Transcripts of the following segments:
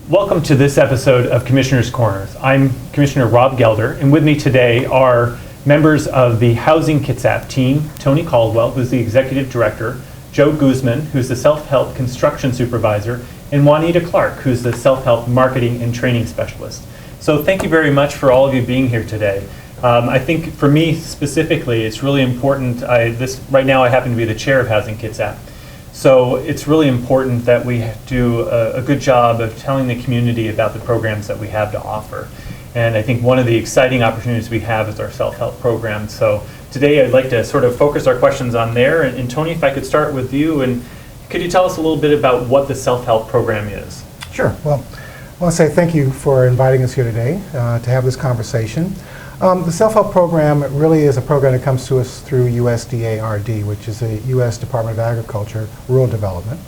Welcome to this episode of Commissioner's Corners. I'm Commissioner Rob Gelder, and with me today are members of the Housing Kitsap team, Tony Caldwell, who's the Executive Director, Joe Guzman, who's the Self-Help Construction Supervisor, and Juanita Clark, who's the Self-Help Marketing and Training Specialist. So thank you very much for all of you being here today. I think for me specifically, it's really important. Right now I happen to be the chair of Housing Kitsap. So it's really important that we do a good job of telling the community about the programs that we have to offer. And I think one of the exciting opportunities we have is our self-help program. So today I'd like to sort of focus our questions on there. And Tony, if I could start with you, and could you tell us a little bit about what the self-help program is? Sure. Well, I want to say thank you for inviting us here today to have this conversation. The self-help program really is a program that comes to us through USDA-RD, which is the U.S. Department of Agriculture Rural Development.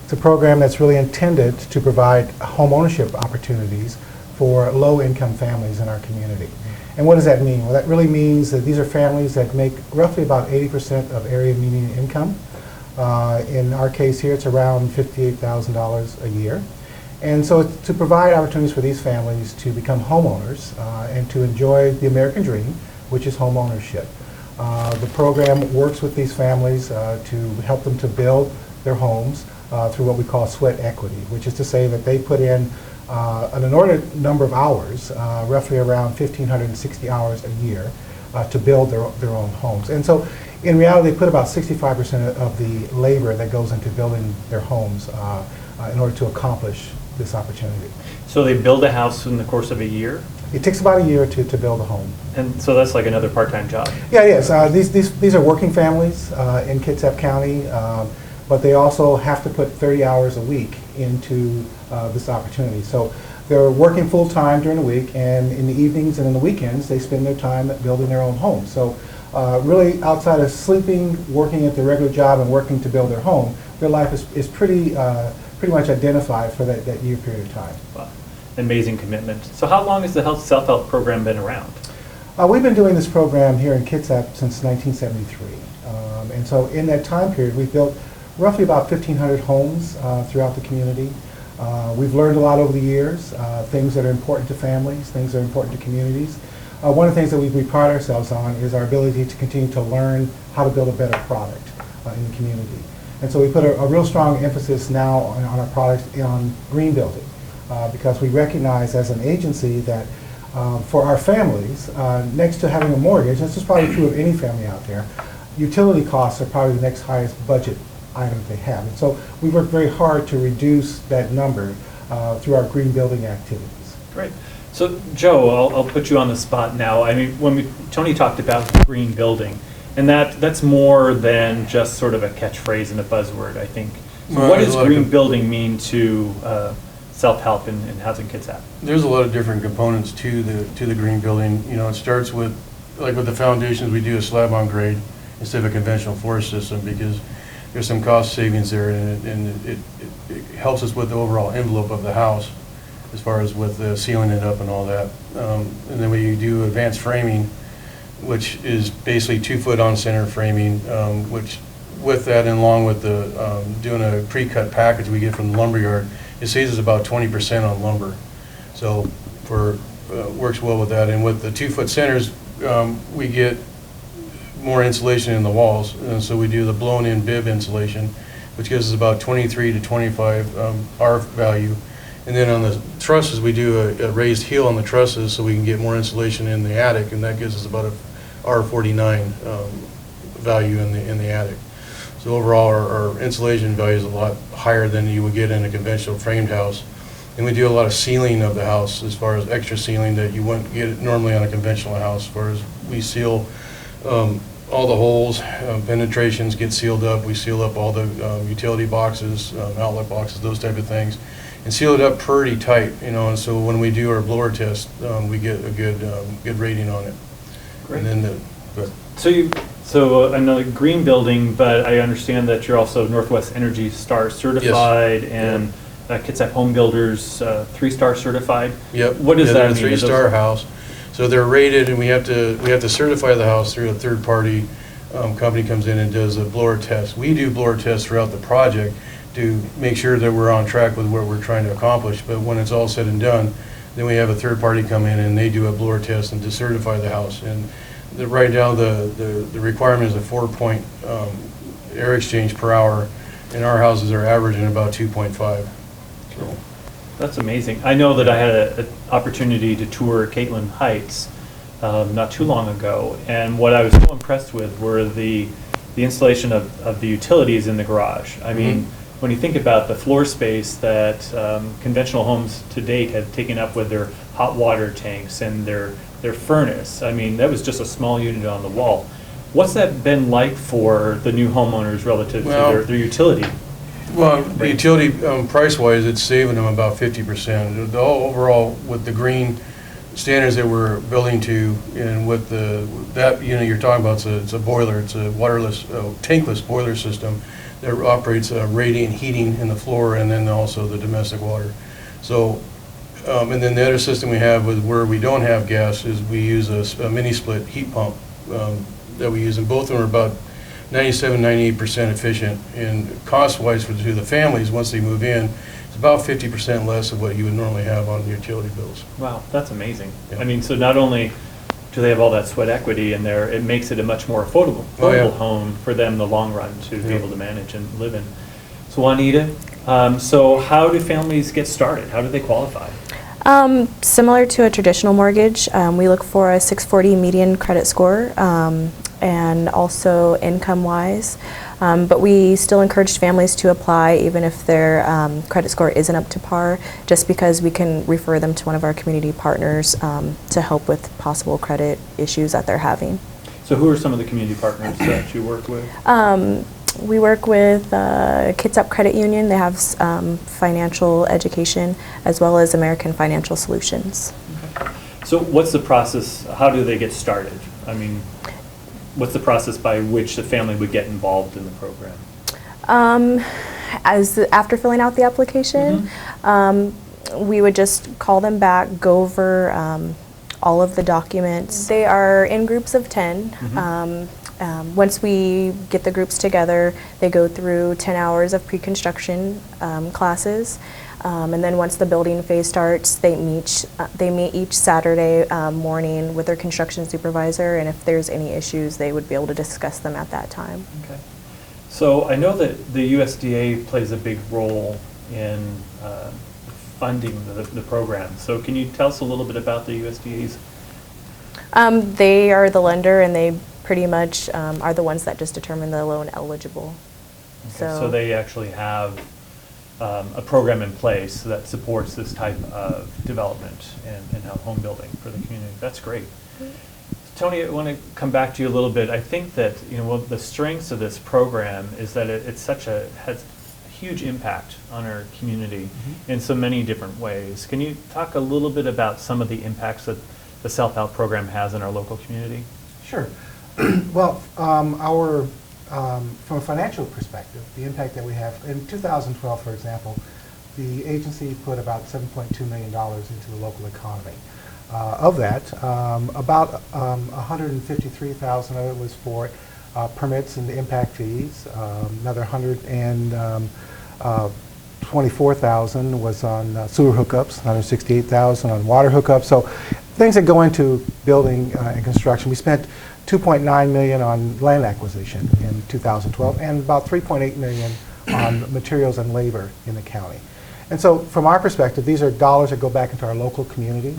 It's a program that's really intended to provide home ownership opportunities for low-income families in our community. And what does that mean? Well, that really means that these are families that make roughly about 80% of area median income. In our case here, it's around $58,000 a year. And so to provide opportunities for these families to become homeowners and to enjoy the American dream, which is home ownership. The program works with these families to help them to build their homes through what we call sweat equity, which is to say that they put in an inordinate number of hours, roughly around 1,560 hours a year, to build their own homes. And so in reality, they put about 65% of the labor that goes into building their homes in order to accomplish this opportunity. So they build a house in the course of a year? It takes about a year to build a home. And so that's like another part-time job? Yeah, yes. These are working families in Kitsap County, but they also have to put 30 hours a week into this opportunity. So they're working full-time during the week, and in the evenings and in the weekends, they spend their time building their own home. So really, outside of sleeping, working at their regular job, and working to build their home, their life is pretty much identified for that year period of time. Wow. Amazing commitment. So how long has the self-help program been around? We've been doing this program here in Kitsap since 1973. And so in that time period, we've built roughly about 1,500 homes throughout the community. We've learned a lot over the years, things that are important to families, things that are important to communities. One of the things that we pride ourselves on is our ability to continue to learn how to build a better product in the community. And so we put a real strong emphasis now on our products on green building because we recognize as an agency that for our families, next to having a mortgage, this is probably true of any family out there, utility costs are probably the next highest budget item they have. And so we work very hard to reduce that number through our green building activities. Great. So Joe, I'll put you on the spot now. I mean, Tony talked about green building, and that's more than just sort of a catchphrase and a buzzword, I think. So well, what does green building mean to self-help in Housing Kitsap? There's a lot of different components to the green building. You know, it starts with, like with the foundations, we do a slab on grade instead of a conventional floor system because there's some cost savings there, and it helps us with the overall envelope of the house as far as with the sealing it up and all that. And then we do advanced framing, which is basically 2-foot on center framing, which with that and along with the doing a pre-cut package we get from the lumberyard, it saves us about 20% on lumber. So works well with that. And with the 2-foot centers, we get more insulation in the walls. And so we do the blown in bib insulation, which gives us about 23 to 25 R value. And then on the trusses, we do a raised heel on the trusses so we can get more insulation in the attic, and that gives us about a R49 value in the attic. So overall, our insulation value is a lot higher than you would get in a conventional framed house. And we do a lot of sealing of the house as far as extra sealing that you wouldn't get normally on a conventional house. As far as we seal all the holes, penetrations get sealed up. We seal up all the utility boxes, outlet boxes, those type of things, and seal it up pretty tight, you know. And so when we do our blower test, we get a good rating on it. Great. And then So another green building, but I understand that you're also Northwest Energy Star certified. Yes. And Kitsap Home Builders 3-star certified. Yep. What does that mean? They're a 3-star house. So they're rated, and we have to certify the house through a third-party company comes in and does a blower test. We do blower tests throughout the project to make sure that we're on track with what we're trying to accomplish. But when it's all said and done, then we have a third party come in and they do a blower test and decertify the house. And right now the requirement is a 4-point air exchange per hour, and our houses are averaging about 2.5. So. That's amazing. I know that I had an opportunity to tour Catlin Heights not too long ago, and what I was so impressed with were the installation of the utilities in the garage. I mean, when you think about the floor space that conventional homes to date have taken up with their hot water tanks and their furnace, I mean, that was just a small unit on the wall. What's that been like for the new homeowners relative to their utility? Well, the utility, price-wise, it's saving them about 50%. The overall, with the green standards that we're building to, and with that unit you're talking about, it's a boiler, it's a waterless, tankless boiler system that operates radiant heating in the floor, and then also the domestic water. So, and then the other system we have with where we don't have gas is we use a mini split heat pump that we use, and both of them are about 97-98% efficient, and cost-wise to the families once they move in, it's about 50% less of what you would normally have on utility bills. Wow, that's amazing. Yeah. I mean, so not only do they have all that sweat equity in there, it makes it a much more affordable home for them in the long run to be able to manage and live in. So Juanita, so how do families get started? How do they qualify? Similar to a traditional mortgage, we look for a 640 median credit score, and also income-wise. But we still encourage families to apply even if their credit score isn't up to par, just because we can refer them to one of our community partners to help with possible credit issues that they're having. So who are some of the community partners that you work with? We work with Kitsap Credit Union. They have financial education, as well as American Financial Solutions. Okay. So what's the process? How do they get started? I mean, what's the process by which the family would get involved in the program? After filling out the application, we would just call them back, go over all of the documents. They are in groups of 10. Once we get the groups together, they go through 10 hours of pre-construction classes. And then once the building phase starts, they meet each Saturday morning with their construction supervisor, and if there's any issues, they would be able to discuss them at that time. Okay. So I know that the USDA plays a big role in funding the program. So can you tell us a little bit about the USDA's? They are the lender, and they pretty much are the ones that just determine the loan eligible. Okay. So they actually have a program in place that supports this type of development and home building for the community. That's great. Tony, I want to come back to you a little bit. I think that one of the strengths of this program is that has a huge impact on our community in so many different ways. Can you talk a little bit about some of the impacts that the Self-Help program has in our local community? Sure. Well, from a financial perspective, the impact that we have, in 2012, for example, the agency put about $7.2 million into the local economy. Of that, about $153,000 of it was for permits and impact fees. Another $124,000 was on sewer hookups, $168,000 on water hookups. So things that go into building and construction. We spent $2.9 million on land acquisition in 2012, and about $3.8 million on materials and labor in the county. And so from our perspective, these are dollars that go back into our local community.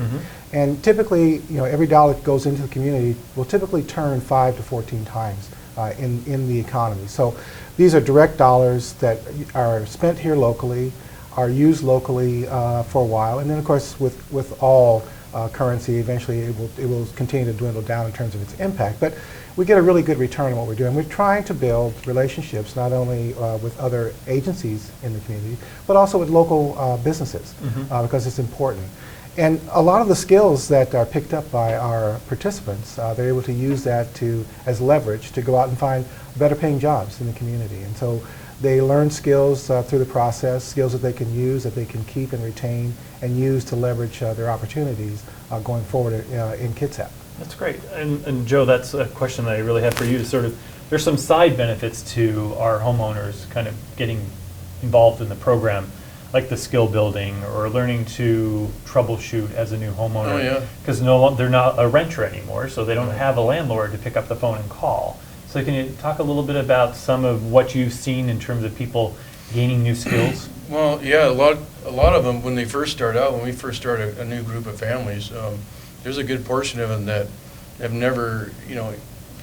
And typically, every dollar that goes into the community will typically turn 5 to 14 times in the economy. So these are direct dollars that are spent here locally, are used locally for a while, and then of course with all currency, eventually it will continue to dwindle down in terms of its impact. But we get a really good return on what we're doing. We're trying to build relationships not only with other agencies in the community, but also with local businesses, because it's important. And a lot of the skills that are picked up by our participants, they're able to use that as leverage to go out and find better paying jobs in the community. And so they learn skills through the process, skills that they can use, that they can keep and retain and use to leverage their opportunities going forward in Kitsap. That's great. And Joe, that's a question that I really have for you. There's some side benefits to our homeowners kind of getting involved in the program, like the skill building or learning to troubleshoot as a new homeowner. Oh, yeah. Because they're not a renter anymore, so they don't have a landlord to pick up the phone and call. So can you talk a little bit about some of what you've seen in terms of people gaining new skills? Well, yeah, a lot of them, when they first start out, when we first start a new group of families, there's a good portion of them that have never,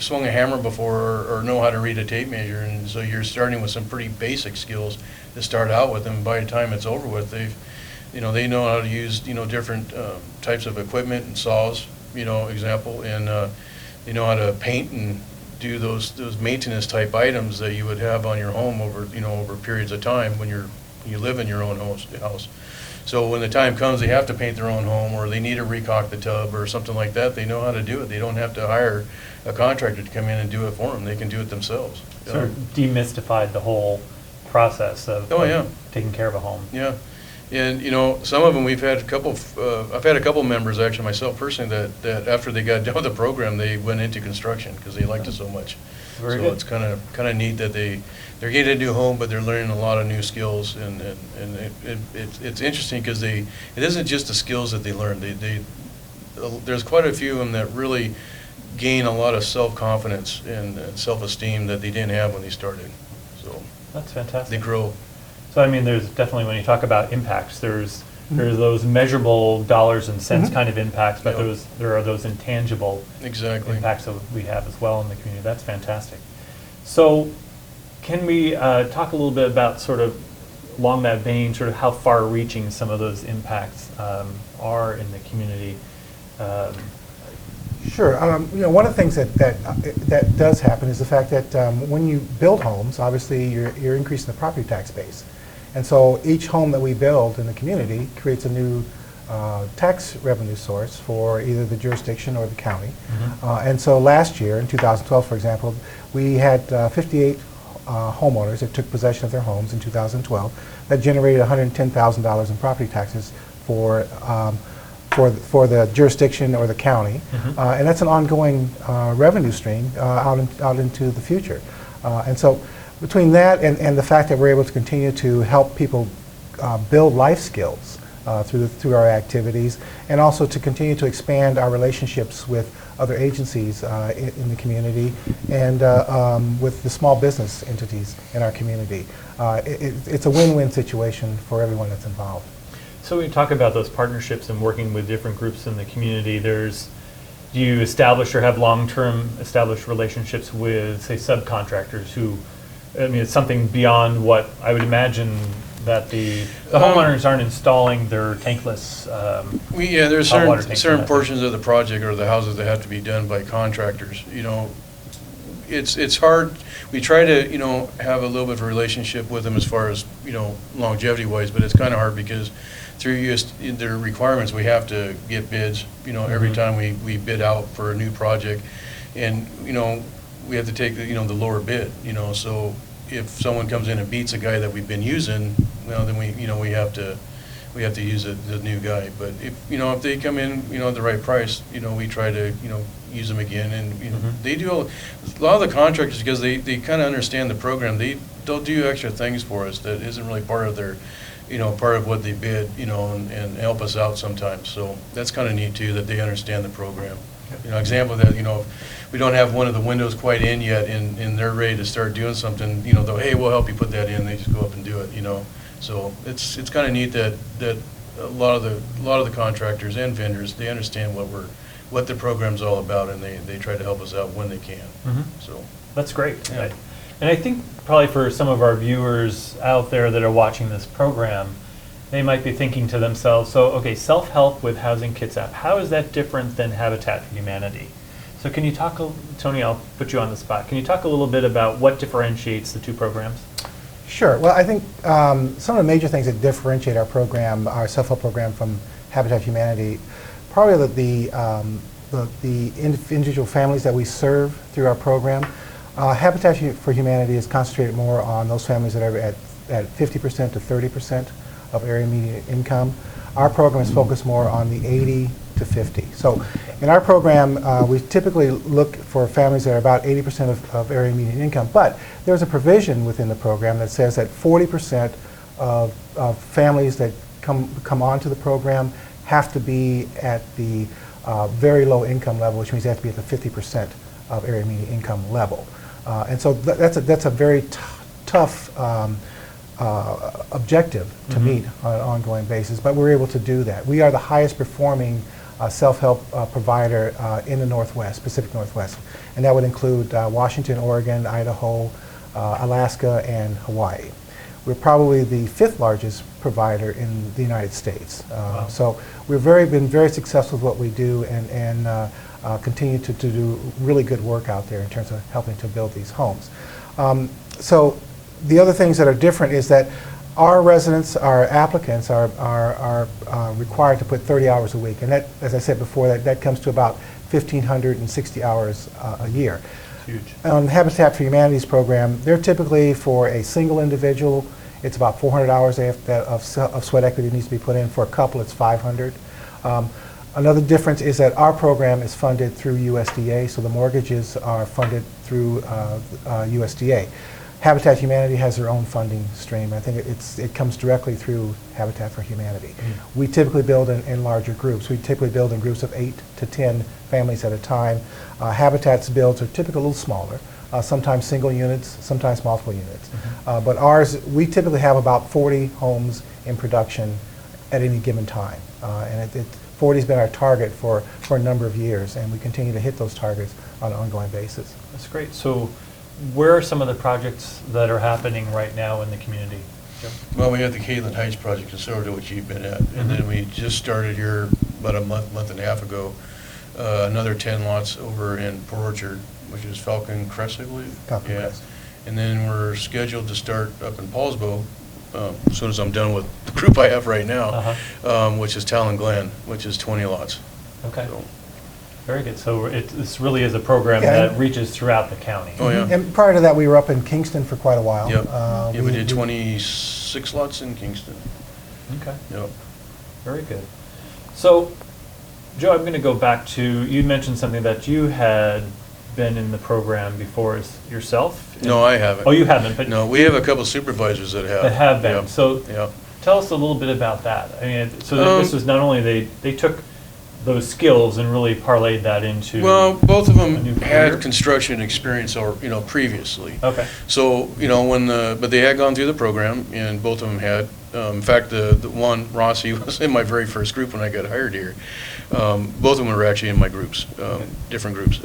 swung a hammer before or know how to read a tape measure, and so you're starting with some pretty basic skills to start out with, and by the time it's over with, they know how to use, different types of equipment and saws, example, and they know how to paint and do those maintenance type items that you would have on your home over periods of time when you live in your own house. So when the time comes, they have to paint their own home, or they need to recock the tub or something like that, they know how to do it. They don't have to hire a contractor to come in and do it for them. They can do it themselves. Sort of demystified the whole process of taking care of a home. Yeah. And, some of them, I've had a couple members, actually, myself personally, that after they got done with the program, they went into construction because they liked it so much. Very so good. It's kind of neat that they're getting a new home, but they're learning a lot of new skills, and it's interesting because it isn't just the skills that they learn. There's quite a few of them that really gain a lot of self-confidence and self-esteem that they didn't have when they started. So that's fantastic. they grow. So I mean, there's definitely, when you talk about impacts, there's those measurable dollars and cents kind of impacts, but there are those intangible impacts that we have as well in the community. That's fantastic. So can we talk a little bit about sort of along that vein, sort of how far-reaching some of those impacts are in the community? Sure. One of the things that does happen is the fact that when you build homes, obviously you're increasing the property tax base. And so each home that we build in the community creates a new tax revenue source for either the jurisdiction or the county. And so last year, in 2012, for example, we had 58 homeowners that took possession of their homes in 2012 that generated $110,000 in property taxes for the jurisdiction or the county. And that's an ongoing revenue stream out into the future. And so between that and the fact that we're able to continue to help people build life skills through our activities, and also to continue to expand our relationships with other agencies in the community and with the small business entities in our community. It's a win-win situation for everyone that's involved. So we talk about those partnerships and working with different groups in the community. Do you establish or have long-term established relationships with, say, subcontractors who, I mean, it's something beyond what I would imagine that the homeowners aren't installing their tankless there's hot water tanks certain portions of the project or the houses that have to be done by contractors. It's hard. We try to have a little bit of a relationship with them as far as longevity wise, but it's kind of hard because through their requirements we have to get bids every time we bid out for a new project, and we have to take the lower bid. So if someone comes in and beats a guy that we've been using, well, then we have to use the new guy. But if they come in at the right price, we try to use them again. And they do a lot of the contractors, because they kind of understand the program. They'll do extra things for us that isn't really part of their part of what they bid, and help us out sometimes. So that's kind of neat too, that they understand the program. Example that if we don't have one of the windows quite in yet, and they're ready to start doing something, they'll, hey, we'll help you put that in. They just go up and do it. So it's kind of neat that a lot of the contractors and vendors, they understand what the program's all about, and they try to help us out when they can. So that's great. Yeah. And I think probably for some of our viewers out there that are watching this program, they might be thinking to themselves, so okay, self-help with Housing Kitsap, how is that different than Habitat for Humanity? So can you talk, Tony, I'll put you on the spot. Can you talk a little bit about what differentiates the two programs? Sure. Well, I think some of the major things that differentiate our program, our self-help program, from Habitat for Humanity, probably the individual families that we serve through our program. Habitat for Humanity is concentrated more on those families that are at 50% to 30% of area median income. Our program is focused more on the 80 to to 50. So in our program, we typically look for families that are about 80% of area median income, but there's a provision within the program that says that 40% of families that come onto the program have to be at the very low income level, which means they have to be at the 50% of area median income level. And so that's a very tough objective to meet on an ongoing basis, but we're able to do that. We are the highest performing self-help provider in the Northwest, Pacific Northwest, and that would include Washington, Oregon, Idaho, Alaska, and Hawaii. We're probably the 5th largest provider in the United States. Wow. So we've been very successful with what we do, and continue to do really good work out there in terms of helping to build these homes. So the other things that are different is that our residents, our applicants, are required to put 30 hours a week, and that, as I said before, that comes to about 1,560 hours a year. Huge. On the Habitat for Humanity's program, they're typically for a single individual, it's about 400 hours of sweat equity needs to be put in. For a couple, it's 500. Another difference is that our program is funded through USDA, so the mortgages are funded through USDA. Habitat Humanity has their own funding stream. I think it comes directly through Habitat for Humanity. We typically build in larger groups. We typically build in groups of 8 to 10 families at a time. Habitat's builds are typically a little smaller, sometimes single units, sometimes multiple units. But ours, we typically have about 40 homes in production at any given time. And 40 has been our target for a number of years, and we continue to hit those targets on an ongoing basis. That's great. So where are some of the projects that are happening right now in the community? Joe? Well, we had the Caitlin Heights project in Sourdough, which you've been at, and then we just started here about a month and a half ago, another 10 lots over in Port Orchard, which is Falcon Crest, I believe. Falcon Crest. And then we're scheduled to start up in Paulsbo as soon as I'm done with the group I have right now, which is Talon Glen, which is 20 lots. Okay. So, very good. So this really is a program Yeah. that reaches throughout the county. oh, yeah. And prior to that, we were up in Kingston for quite a while. Yep. Yeah, we did 26 lots in Kingston. Okay. Yep. Very good. So, Joe, I'm going to go back to, you mentioned something that you had been in the program before yourself. No, I haven't. Oh, you haven't, but No, we have a couple supervisors that have. that have been. Yep. So Yep. tell us a little bit about that. I mean, so this was not only they took those skills and really parlayed that into. Well, both of a new them career? had construction experience, or previously. Okay. So but they had gone through the program, and both of them had. In fact, the one, Rossi, was in my very first group when I got hired here. Both of them were actually in my groups, different groups.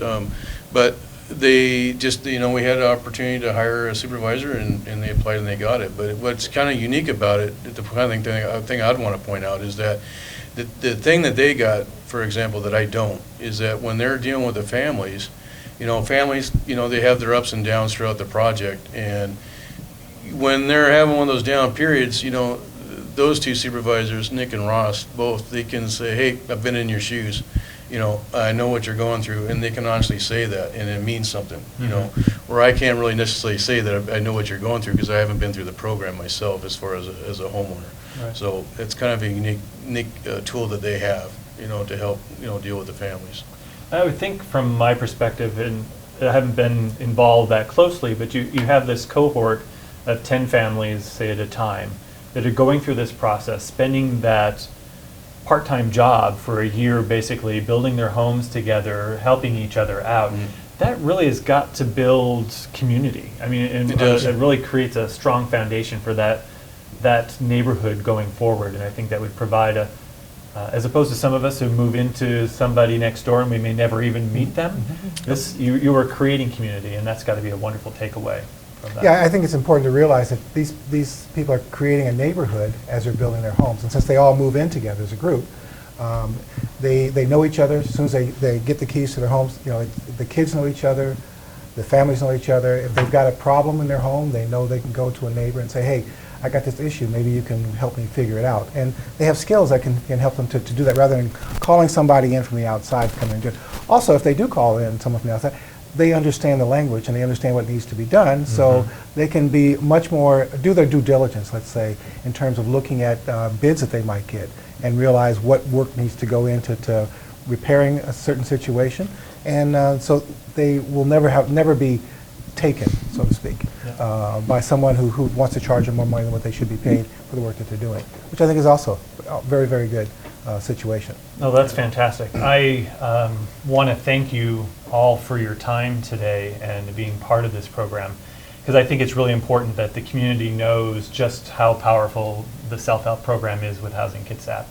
But they just, we had an opportunity to hire a supervisor, and they applied and they got it. But what's kind of unique about it, the kind of thing I'd want to point out is that the thing that they got, for example, that I don't, is that when they're dealing with the families, they have their ups and downs throughout the project, and when they're having one of those down periods, those two supervisors, Nick and Ross, both, they can say, hey, I've been in your shoes, I know what you're going through, and they can honestly say that, and it means something, where I can't really necessarily say that I know what you're going through, because I haven't been through the program myself as far as a homeowner. Right. So it's kind of a unique tool that they have, to help, deal with the families. I would think from my perspective, and I haven't been involved that closely, but you have this cohort of 10 families, say, at a time, that are going through this process, spending that part-time job for a year, basically building their homes together, helping each other out. That really has got to build community. I mean, It does. It really creates a strong foundation for that neighborhood going forward, and I think that would provide as opposed to some of us who move into somebody next door and we may never even meet them, you are creating community, and that's got to be a wonderful takeaway from that. Yeah, I think it's important to realize that these people are creating a neighborhood as they're building their homes. And since they all move in together as a group, they know each other. As soon as they get the keys to their homes, the kids know each other, the families know each other. If they've got a problem in their home, they know they can go to a neighbor and say, hey, I got this issue, maybe you can help me figure it out. And they have skills that can help them to do that, rather than calling somebody in from the outside to come in and do it. Also, if they do call in someone from the outside, they understand the language and they understand what needs to be done, so they can be much more, do their due diligence, let's say, in terms of looking at bids that they might get, and realize what work needs to go into to repairing a certain situation, and so they will never be taken, so to speak, by someone who wants to charge them more money than what they should be paid for the work that they're doing, which I think is also a very, very good situation. No, that's fantastic. I want to thank you all for your time today and being part of this program, because I think it's really important that the community knows just how powerful the self-help program is with Housing Kitsap.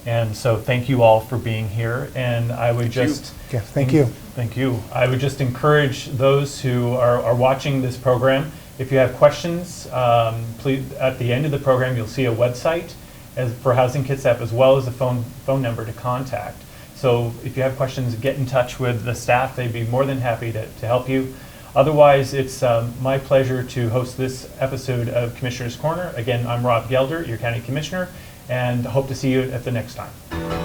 And so thank you all for being here, and I would Thank you. Thank you. I would just encourage those who are watching this program, if you have questions, please, at the end of the program you'll see a website for Housing Kitsap, as well as a phone number to contact. So if you have questions, get in touch with the staff. They'd be more than happy to help you. Otherwise, it's my pleasure to host this episode of Commissioner's Corner. Again, I'm Rob Gelder, your County Commissioner, and hope to see you at the next time.